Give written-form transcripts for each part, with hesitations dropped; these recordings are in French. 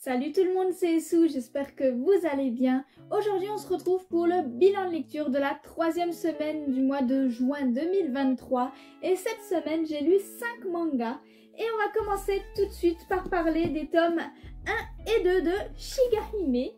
Salut tout le monde, c'est Essou, j'espère que vous allez bien. Aujourd'hui on se retrouve pour le bilan de lecture de la 3e semaine du mois de juin 2023. Et cette semaine j'ai lu 5 mangas et on va commencer tout de suite par parler des tomes 1 et 2 de Shigahime.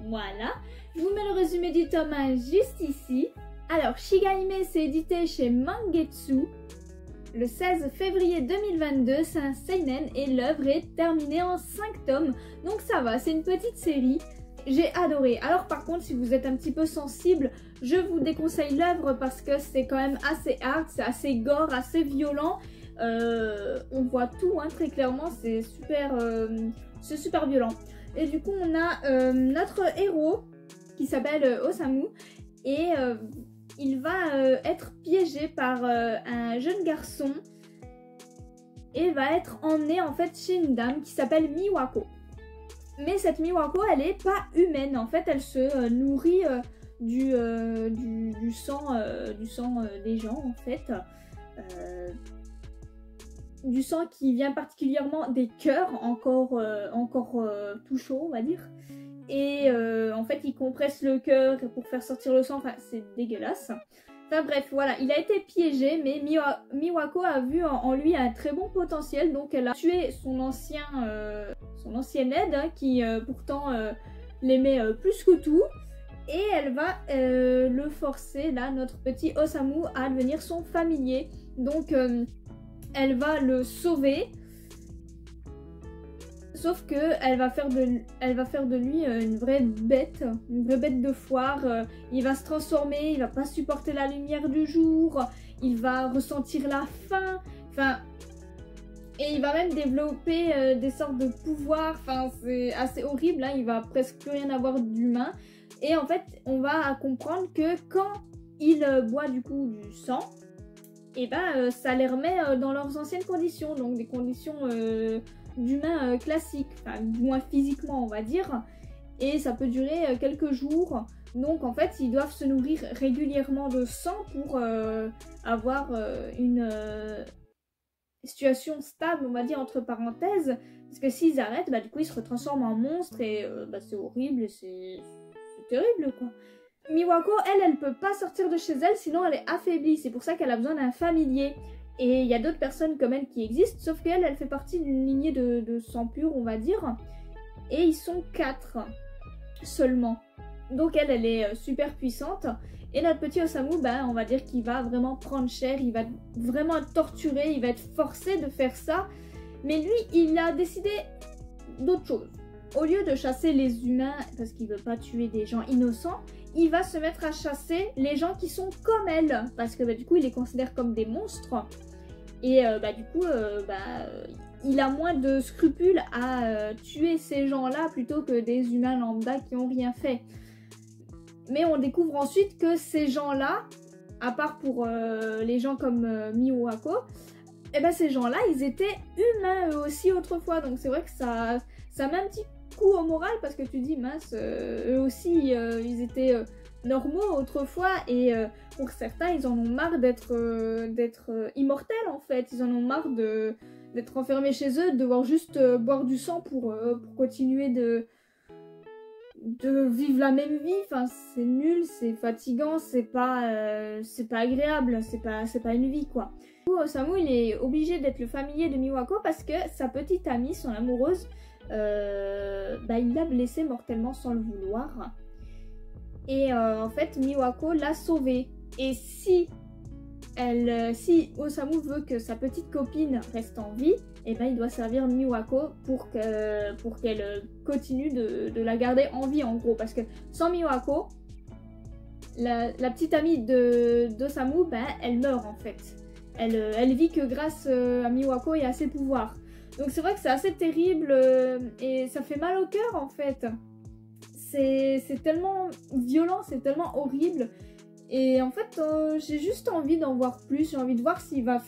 Voilà, je vous mets le résumé du tome 1 juste ici. Alors Shigahime c'est édité chez Mangetsu. Le 16 février 2022, c'est un seinen et l'œuvre est terminée en 5 tomes. Donc ça va, c'est une petite série. J'ai adoré. Alors par contre, si vous êtes un petit peu sensible, je vous déconseille l'œuvre parce que c'est quand même assez hard, c'est assez gore, assez violent. On voit tout hein, très clairement, c'est super violent. Et du coup, on a notre héros qui s'appelle Osamu et... il va être piégé par un jeune garçon et va être emmené en fait chez une dame qui s'appelle Miwako. Mais cette Miwako, elle est pas humaine. En fait, elle se nourrit du sang des gens en fait. Du sang qui vient particulièrement des cœurs encore tout chaud, on va dire. Et en fait il compresse le cœur pour faire sortir le sang, enfin c'est dégueulasse. Enfin bref, voilà, il a été piégé, mais Miwako a vu en lui un très bon potentiel, donc elle a tué son ancienne aide, hein, qui pourtant l'aimait plus que tout. Et elle va le forcer, là, notre petit Osamu, à devenir son familier. Donc elle va le sauver. Sauf que elle va faire de lui une vraie bête de foire. Il va se transformer, il va pas supporter la lumière du jour, il va ressentir la faim, enfin, et il va même développer des sortes de pouvoirs. Enfin, c'est assez horrible, hein, il va presque plus rien avoir d'humain. Et en fait, on va comprendre que quand il boit du coup du sang, et ben ça les remet dans leurs anciennes conditions, donc des conditions d'humains classiques, enfin du moins physiquement on va dire, et ça peut durer quelques jours. Donc en fait ils doivent se nourrir régulièrement de sang pour avoir une situation stable, on va dire entre parenthèses, parce que s'ils arrêtent, bah du coup ils se retransforment en monstres et bah, c'est horrible et c'est terrible quoi. Miwako, elle peut pas sortir de chez elle, sinon elle est affaiblie, c'est pour ça qu'elle a besoin d'un familier. Et il y a d'autres personnes comme elle qui existent, sauf qu'elle, elle fait partie d'une lignée de sang pur, on va dire. Et ils sont 4 seulement. Donc elle est super puissante. Et notre petit Osamu, bah, on va dire qu'il va vraiment prendre cher, il va vraiment être torturé, il va être forcé de faire ça. Mais lui, il a décidé d'autre chose. Au lieu de chasser les humains, parce qu'il veut pas tuer des gens innocents, il va se mettre à chasser les gens qui sont comme elle. Parce que bah, du coup, il les considère comme des monstres. Et bah, du coup, il a moins de scrupules à tuer ces gens-là plutôt que des humains lambda qui n'ont rien fait. Mais on découvre ensuite que ces gens-là, à part pour les gens comme Miwako, et ben ces gens-là, ils étaient humains eux aussi autrefois. Donc c'est vrai que ça met un petit coup au moral parce que tu dis, mince, eux aussi, ils étaient... normaux autrefois et pour certains ils en ont marre d'être immortels en fait, ils en ont marre d'être enfermés chez eux, de devoir juste boire du sang pour continuer de vivre la même vie. Enfin c'est nul, c'est fatigant, c'est pas agréable, c'est pas une vie quoi. Du coup Osamu il est obligé d'être le familier de Miwako parce que sa petite amie, son amoureuse, il l'a blessé mortellement sans le vouloir. Et en fait, Miwako l'a sauvée. Et si Osamu veut que sa petite copine reste en vie, et ben il doit servir Miwako pour qu'elle continue de la garder en vie en gros. Parce que sans Miwako, la petite amie d'Osamu, elle meurt en fait. Elle vit que grâce à Miwako et à ses pouvoirs. Donc c'est vrai que c'est assez terrible et ça fait mal au cœur en fait. C'est tellement violent, c'est tellement horrible. Et en fait, j'ai juste envie d'en voir plus. J'ai envie de voir s'il va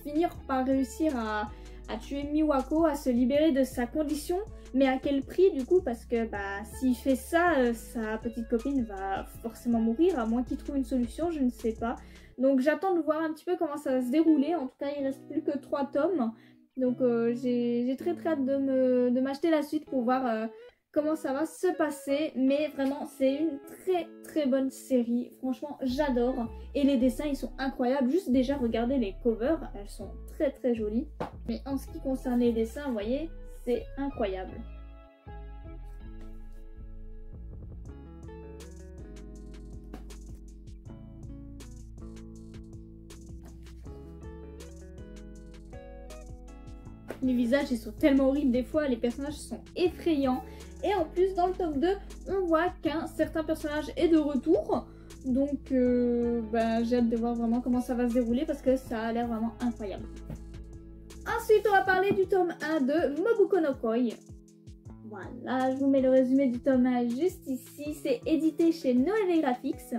finir par réussir à tuer Miwako, à se libérer de sa condition. Mais à quel prix du coup? Parce que s'il fait ça, sa petite copine va forcément mourir. À moins qu'il trouve une solution, je ne sais pas. Donc j'attends de voir un petit peu comment ça va se dérouler. En tout cas, il reste plus que 3 tomes. Donc j'ai très hâte de m'acheter la suite pour voir comment ça va se passer. Mais vraiment, c'est une très bonne série. Franchement, j'adore. Et les dessins, ils sont incroyables. Juste déjà, regardez les covers. Elles sont très jolies. Mais en ce qui concerne les dessins, vous voyez, c'est incroyable. Les visages, ils sont tellement horribles des fois, les personnages sont effrayants. Et en plus, dans le tome 2, on voit qu'un certain personnage est de retour. Donc, j'ai hâte de voir vraiment comment ça va se dérouler parce que ça a l'air vraiment incroyable. Ensuite, on va parler du tome 1 de Mobuko no Koi. Voilà, je vous mets le résumé du tome 1 juste ici. C'est édité chez Noévé Graphics.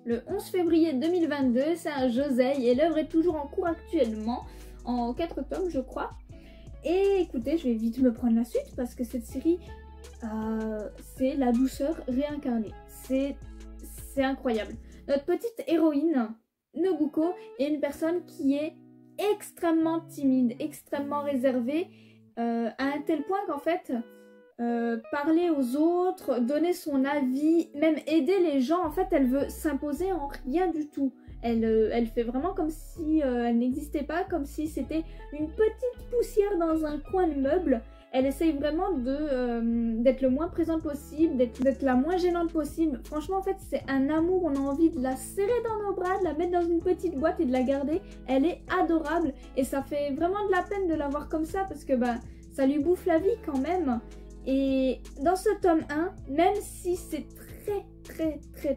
Le 11 février 2022, c'est un josei et l'œuvre est toujours en cours actuellement, en 4 tomes je crois. Et écoutez, je vais vite me prendre la suite parce que cette série, c'est la douceur réincarnée. C'est incroyable. Notre petite héroïne, Nobuko, est une personne qui est extrêmement timide, extrêmement réservée, à un tel point qu'en fait, parler aux autres, donner son avis, même aider les gens, en fait, elle veut s'imposer en rien du tout. Elle fait vraiment comme si elle n'existait pas, comme si c'était une petite poussière dans un coin de meuble. Elle essaye vraiment d'être le moins présente possible, d'être la moins gênante possible. Franchement, en fait, c'est un amour. On a envie de la serrer dans nos bras, de la mettre dans une petite boîte et de la garder. Elle est adorable et ça fait vraiment de la peine de la voir comme ça parce que ça lui bouffe la vie quand même. Et dans ce tome 1, même si c'est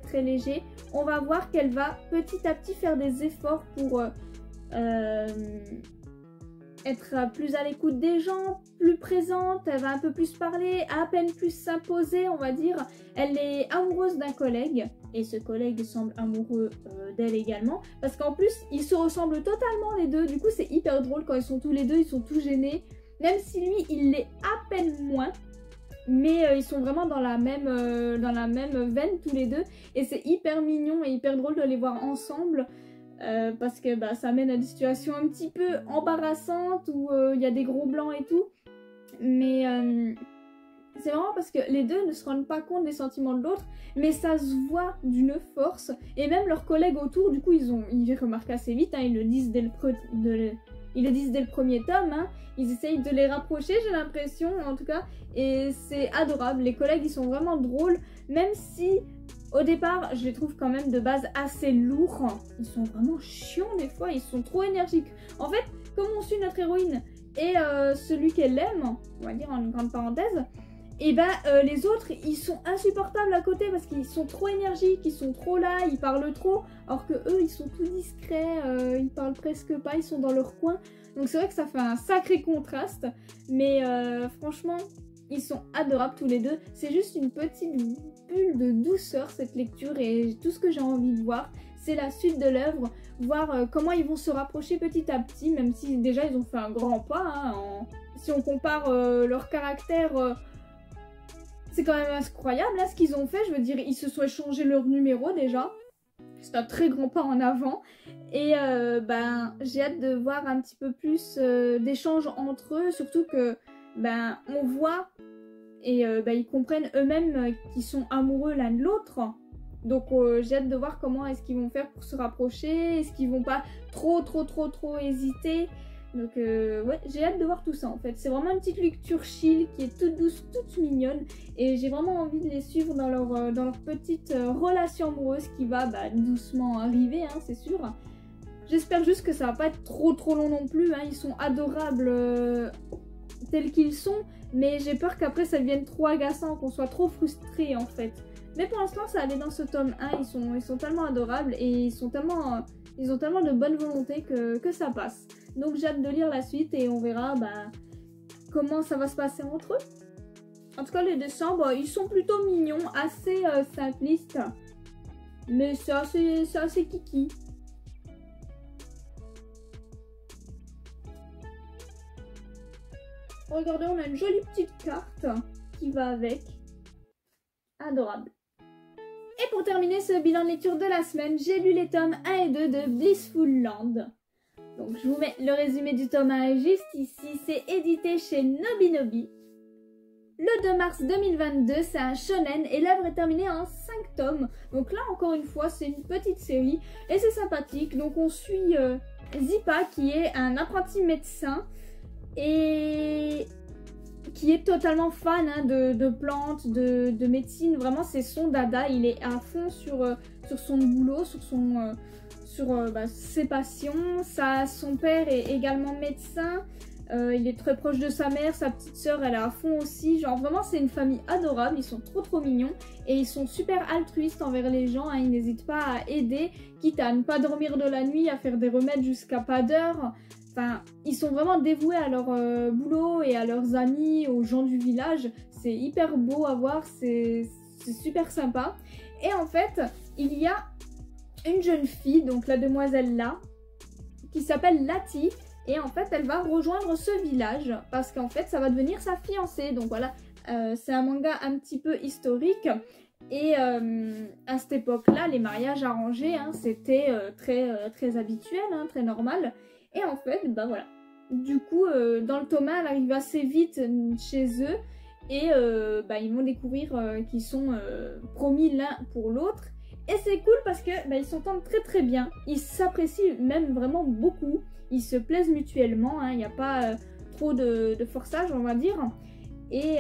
très léger, on va voir qu'elle va petit à petit faire des efforts pour être plus à l'écoute des gens, plus présente, elle va un peu plus parler, à peine plus s'imposer, on va dire. Elle est amoureuse d'un collègue, et ce collègue semble amoureux d'elle également, parce qu'en plus, ils se ressemblent totalement les deux, du coup c'est hyper drôle quand ils sont tous les deux, ils sont tout gênés, même si lui, il l'est à peine moins. Mais ils sont vraiment dans la même veine tous les deux. Et c'est hyper mignon et hyper drôle de les voir ensemble. Parce que ça mène à des situations un petit peu embarrassantes où il y a des gros blancs et tout. Mais c'est vraiment parce que les deux ne se rendent pas compte des sentiments de l'autre. Mais ça se voit d'une force. Et même leurs collègues autour, du coup, ils remarquent assez vite. Hein, ils le disent dès le premier tome, hein. Ils essayent de les rapprocher, j'ai l'impression, en tout cas. Et c'est adorable. Les collègues, ils sont vraiment drôles. Même si, au départ, je les trouve quand même de base assez lourds. Ils sont vraiment chiants des fois. Ils sont trop énergiques. En fait, comme on suit notre héroïne et celui qu'elle aime, on va dire en une grande parenthèse, et les autres, ils sont insupportables à côté parce qu'ils sont trop énergiques, ils sont trop là, ils parlent trop, alors que eux, ils sont tout discrets, ils parlent presque pas, ils sont dans leur coin. Donc c'est vrai que ça fait un sacré contraste, mais franchement, ils sont adorables tous les deux. C'est juste une petite bulle de douceur cette lecture et tout ce que j'ai envie de voir, c'est la suite de l'œuvre, voir comment ils vont se rapprocher petit à petit, même si déjà ils ont fait un grand pas. Hein, si on compare leur caractère... c'est quand même incroyable là ce qu'ils ont fait, je veux dire, ils se sont échangés leur numéro déjà. C'est un très grand pas en avant. Et j'ai hâte de voir un petit peu plus d'échanges entre eux, surtout que on voit et ils comprennent eux-mêmes qu'ils sont amoureux l'un de l'autre. Donc j'ai hâte de voir comment est-ce qu'ils vont faire pour se rapprocher, est-ce qu'ils vont pas trop hésiter. Donc ouais, j'ai hâte de voir tout ça en fait. C'est vraiment une petite lecture chill qui est toute douce, toute mignonne. Et j'ai vraiment envie de les suivre dans leur petite relation amoureuse qui va doucement arriver, hein, c'est sûr. J'espère juste que ça va pas être trop long non plus. Hein. Ils sont adorables tels qu'ils sont. Mais j'ai peur qu'après ça devienne trop agaçant, qu'on soit trop frustré en fait. Mais pour l'instant ça allait dans ce tome 1. Ils sont tellement adorables et ils ont tellement de bonne volonté que ça passe. Donc j'ai hâte de lire la suite et on verra comment ça va se passer entre eux. En tout cas les dessins, ils sont plutôt mignons, assez simplistes. Mais c'est assez kiki. Regardez, on a une jolie petite carte qui va avec. Adorable. Et pour terminer ce bilan de lecture de la semaine, j'ai lu les tomes 1 et 2 de Blissful Land. Donc je vous mets le résumé du tome 1 juste ici. C'est édité chez Nobinobi. Le 2 mars 2022, c'est un shonen et l'œuvre est terminée en 5 tomes. Donc là, encore une fois, c'est une petite série et c'est sympathique. Donc on suit Zipa qui est un apprenti médecin et qui est totalement fan de plantes, de médecine. Vraiment, c'est son dada. Il est à fond sur son boulot, sur ses passions. Son père est également médecin. Il est très proche de sa mère, sa petite sœur elle est à fond aussi, genre vraiment c'est une famille adorable, ils sont trop mignons et ils sont super altruistes envers les gens, ils n'hésitent pas à aider, quitte à ne pas dormir de la nuit, à faire des remèdes jusqu'à pas d'heure, enfin ils sont vraiment dévoués à leur boulot et à leurs amis, aux gens du village, c'est hyper beau à voir, c'est super sympa. Et en fait il y a une jeune fille, donc la demoiselle là, qui s'appelle Lati. Et en fait, elle va rejoindre ce village parce qu'en fait, ça va devenir sa fiancée. Donc voilà, c'est un manga un petit peu historique. Et à cette époque-là, les mariages arrangés, c'était très habituel, très normal. Et en fait, bah voilà. Du coup, dans le tome 1, elle arrive assez vite chez eux. Et ils vont découvrir qu'ils sont promis l'un pour l'autre. Et c'est cool parce que ils s'entendent très bien. Ils s'apprécient même vraiment beaucoup. Ils se plaisent mutuellement. Il n'y a pas trop de forçage, on va dire. Et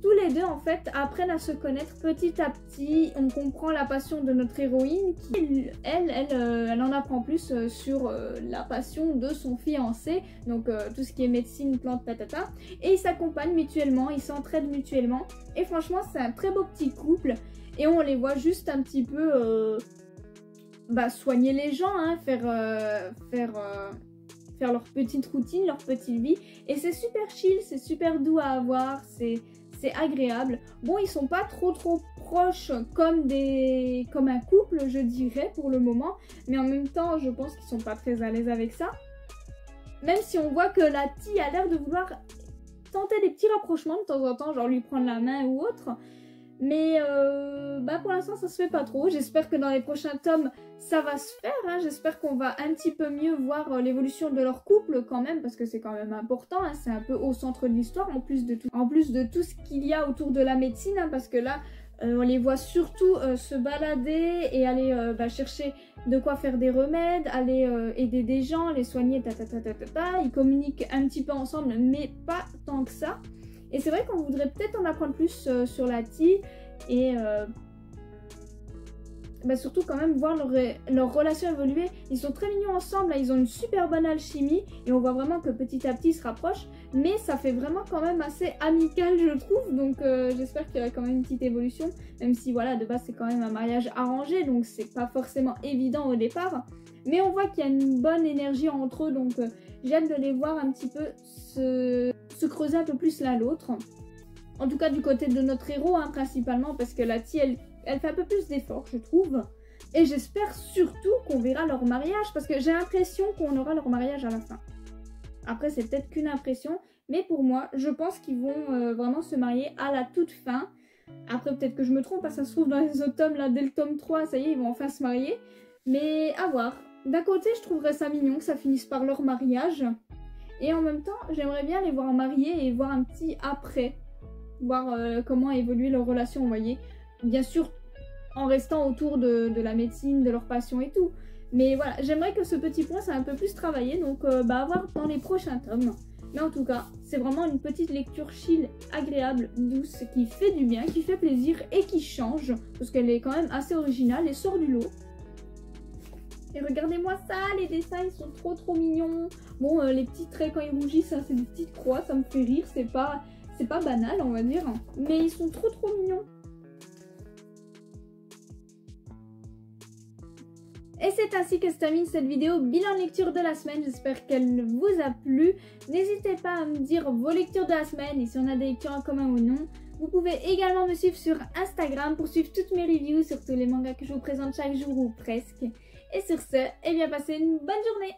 tous les deux, en fait, apprennent à se connaître petit à petit. On comprend la passion de notre héroïne qui, elle en apprend plus sur la passion de son fiancé. Donc, tout ce qui est médecine, plantes, tatata. Et ils s'accompagnent mutuellement, ils s'entraident mutuellement. Et franchement, c'est un très beau petit couple. Et on les voit juste un petit peu soigner les gens, faire leur petite routine, leur petite vie. Et c'est super chill, c'est super doux à avoir, c'est agréable. Bon, ils sont pas trop proches comme un couple, je dirais, pour le moment. Mais en même temps, je pense qu'ils sont pas très à l'aise avec ça. Même si on voit que Lati a l'air de vouloir tenter des petits rapprochements de temps en temps, genre lui prendre la main ou autre. Mais pour l'instant ça se fait pas trop. J'espère que dans les prochains tomes ça va se faire. J'espère qu'on va un petit peu mieux voir l'évolution de leur couple quand même, parce que c'est quand même important. C'est un peu au centre de l'histoire en plus de tout ce qu'il y a autour de la médecine. Parce que là on les voit surtout se balader et aller chercher de quoi faire des remèdes, aller aider des gens, les soigner, Ils communiquent un petit peu ensemble mais pas tant que ça. Et c'est vrai qu'on voudrait peut-être en apprendre plus sur Lati et surtout quand même voir leur relation évoluer. Ils sont très mignons ensemble, ils ont une super bonne alchimie et on voit vraiment que petit à petit ils se rapprochent. Mais ça fait vraiment quand même assez amical je trouve, donc j'espère qu'il y aura quand même une petite évolution. Même si voilà, de base c'est quand même un mariage arrangé, donc c'est pas forcément évident au départ. Mais on voit qu'il y a une bonne énergie entre eux, donc j'ai hâte de les voir un petit peu se creuser un peu plus l'un l'autre. En tout cas du côté de notre héros principalement, parce que Lati elle fait un peu plus d'efforts je trouve. Et j'espère surtout qu'on verra leur mariage, parce que j'ai l'impression qu'on aura leur mariage à la fin. Après c'est peut-être qu'une impression, mais pour moi je pense qu'ils vont vraiment se marier à la toute fin. Après peut-être que je me trompe, parce que ça se trouve dans les autres tomes là, dès le tome 3 ça y est ils vont enfin se marier. Mais à voir. D'un côté je trouverais ça mignon que ça finisse par leur mariage. Et en même temps, j'aimerais bien les voir mariés et voir un petit après. Voir comment évoluer leur relation, vous voyez. Bien sûr, en restant autour de la médecine, de leur passion et tout. Mais voilà, j'aimerais que ce petit point soit un peu plus travaillé. Donc, à voir dans les prochains tomes. Mais en tout cas, c'est vraiment une petite lecture chill, agréable, douce, qui fait du bien, qui fait plaisir et qui change. Parce qu'elle est quand même assez originale et sort du lot. Et regardez-moi ça, les dessins ils sont trop mignons. Bon, les petits traits quand ils rougissent, c'est des petites croix, ça me fait rire, c'est pas banal on va dire. Mais ils sont trop mignons. Et c'est ainsi que se termine cette vidéo bilan lecture de la semaine. J'espère qu'elle vous a plu. N'hésitez pas à me dire vos lectures de la semaine et si on a des lectures en commun ou non. Vous pouvez également me suivre sur Instagram pour suivre toutes mes reviews sur tous les mangas que je vous présente chaque jour ou presque. Et sur ce, passez une bonne journée!